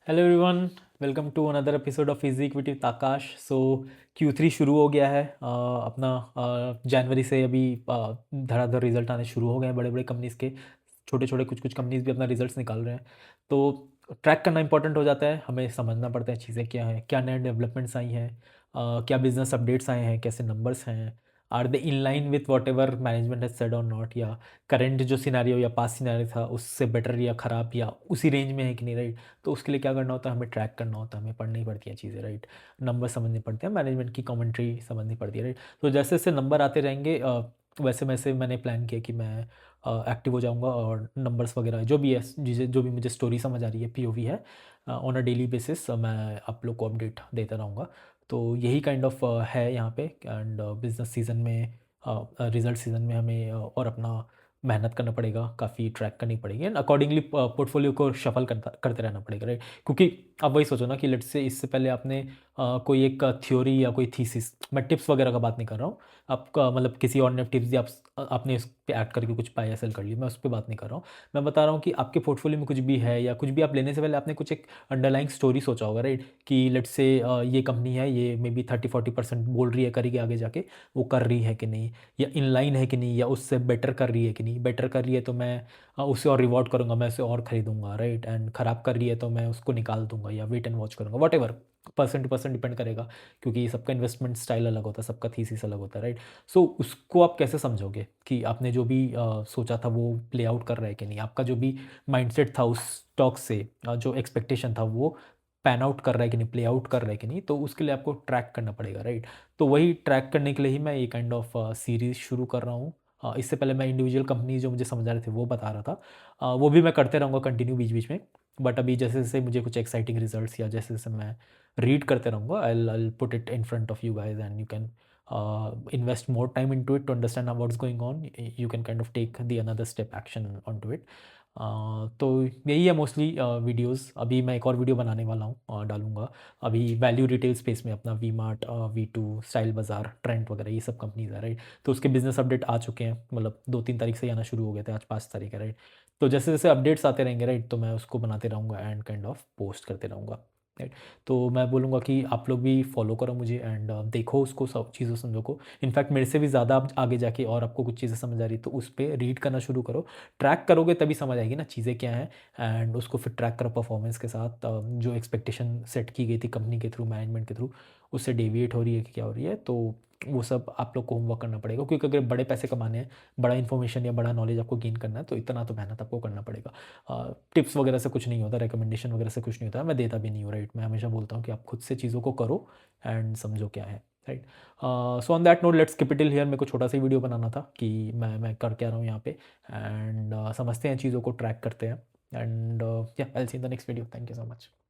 Hello everyone, welcome to another episode of physics with Aakash. So Q3 शुरू हो गया है। अपना जनवरी से अभी धड़ाधड़ रिजल्ट आने शुरू हो गए हैं बड़े बड़े कंपनीज़ के। छोटे छोटे कुछ कुछ कंपनीज़ भी अपना रिजल्ट्स निकाल रहे हैं। तो ट्रैक करना इंपॉर्टेंट हो जाता है, हमें समझना पड़ता है चीज़ें क्या हैं, क्या नए डेवलपमेंट्स आई हैं, क्या बिजनेस अपडेट्स आए हैं, कैसे नंबर्स हैं, are they in line with whatever management has said or not, या करंट जो सिनारियो या पास्ट सिनारियो था उससे बेटर या ख़राब या उसी रेंज में है कि नहीं, राइट। तो उसके लिए क्या करना होता है, हमें ट्रैक करना होता है, हमें पढ़नी पड़ती हैं चीज़ें, राइट। नंबर समझने पड़ते हैं, मैनेजमेंट की कमेंट्री समझनी पड़ती है, राइट। तो जैसे जैसे नंबर आते रहेंगे वैसे वैसे मैंने प्लान किया कि मैं एक्टिव हो जाऊंगा और नंबर्स वगैरह जो भी है, जिसे जो भी मुझे स्टोरी समझ आ रही है, पीओवी है, ऑन अ डेली बेसिस मैं आप लोग को अपडेट देता रहूँगा। तो यही काइंड ऑफ है यहाँ पे। एंड बिजनेस सीज़न में, रिजल्ट सीज़न में हमें और अपना मेहनत करना पड़ेगा, काफ़ी ट्रैक करनी पड़ेगी एंड अकॉर्डिंगली पोर्टफोलियो को शफल करते रहना पड़ेगा, राइट। क्योंकि आप वही सोचो ना कि लेट्स से इससे पहले आपने कोई एक थ्योरी या कोई थीसिस, मैं टिप्स वगैरह का बात नहीं कर रहा हूँ, आपका मतलब किसी और ने टिप्स दिया, आपने उस पर ऐड करके कुछ पाया, सेल कर लिया, मैं उस पर बात नहीं कर रहा हूँ। मैं बता रहा हूँ कि आपके पोर्टफोलियो में कुछ भी है या कुछ भी आप लेने से पहले आपने कुछ एक अंडरलाइंग स्टोरी सोचा होगा, राइट। कि लेट्स से ये कंपनी है, ये मे बी 30-40% बोल रही है करेगी आगे जाके, वो कर रही है कि नहीं, या इन लाइन है कि नहीं, या उससे बेटर कर रही है कि नहीं। बेटर कर रही है तो मैं उसे और रिवॉर्ड करूँगा, मैं उसे और ख़रीदूँगा, राइट। एंड ख़राब कर रही है तो मैं उसको निकाल दूँगा या वेट एंड वॉच करूँगा, whatever. Person to person depend करेगा, क्योंकि सबका इन्वेस्टमेंट स्टाइल अलग होता है, सबका थीसिस अलग होता है, राइट। सो उसको आप कैसे समझोगे कि आपने जो भी सोचा था वो प्ले आउट कर रहा है कि नहीं, आपका जो भी माइंडसेट था उस स्टॉक से, जो एक्सपेक्टेशन था वो पैन आउट कर रहा है कि नहीं, प्ले आउट कर रहा है कि नहीं। तो उसके लिए आपको ट्रैक करना पड़ेगा, राइट। तो वही ट्रैक करने के लिए ही मैं ये काइंड ऑफ सीरीज़ शुरू कर रहा हूँ। इससे पहले मैं इंडिविजुअल कंपनी जो मुझे समझ आ रहे थे वो बता रहा था, वो भी मैं करते रहूँगा कंटिन्यू बीच बीच में। बट अभी जैसे जैसे मुझे कुछ एक्साइटिंग रिजल्ट्स या जैसे जैसे मैं रीड करते रहूँगा, I put it in front of you guys and you can invest more time into it to understand what's going on. You can kind of take the another step action onto it. तो यही है mostly videos. अभी मैं एक और video बनाने वाला हूँ, डालूंगा अभी वैल्यू रिटेल स्पेस में, अपना वी मार्ट, V2, स्टाइल बाज़ार, ट्रेंड वगैरह ये सब कंपनीज है, राइट। तो उसके बिजनेस अपडेट आ चुके हैं, मतलब 2-3 तारीख से ही आना शुरू हो गए थे, आज 5 तारीख है, राइट। तो जैसे जैसे अपडेट्स आते रहेंगे, राइट, तो मैं उसको बनाते रहूँगा एंड काइंड ऑफ पोस्ट करते रहूँगा, राइट। तो मैं बोलूँगा कि आप लोग भी फॉलो करो मुझे एंड देखो उसको, सब चीज़ों समझो को। इनफैक्ट मेरे से भी ज़्यादा आप आगे जाके और आपको कुछ चीज़ें समझ आ रही तो उस पर रीड करना शुरू करो। ट्रैक करोगे तभी समझ आएगी ना चीज़ें क्या हैं, एंड उसको फिर ट्रैक करो परफॉर्मेंस के साथ। जो एक्सपेक्टेशन सेट की गई थी कंपनी के थ्रू, मैनेजमेंट के थ्रू, उससे डेविएट हो रही है कि क्या हो रही है, तो वो सब आप लोग को होमवर्क करना पड़ेगा। क्योंकि अगर बड़े पैसे कमाने हैं, बड़ा इन्फॉर्मेशन या बड़ा नॉलेज आपको गेन करना है, तो इतना तो मेहनत आपको करना पड़ेगा। टिप्स वगैरह से कुछ नहीं होता, रिकमेंडेशन वगैरह से कुछ नहीं होता, मैं देता भी नहीं हूँ, राइट। मैं हमेशा बोलता हूँ कि आप खुद से चीज़ों को करो एंड समझो क्या है, right. So on that note let's keep it till here. मेरे को छोटा सा ही वीडियो बनाना था कि मैं कर क्या रहा हूँ यहाँ पे, एंड समझते हैं चीज़ों को, ट्रैक करते हैं, एंड या I will see in the next video. Thank you so much.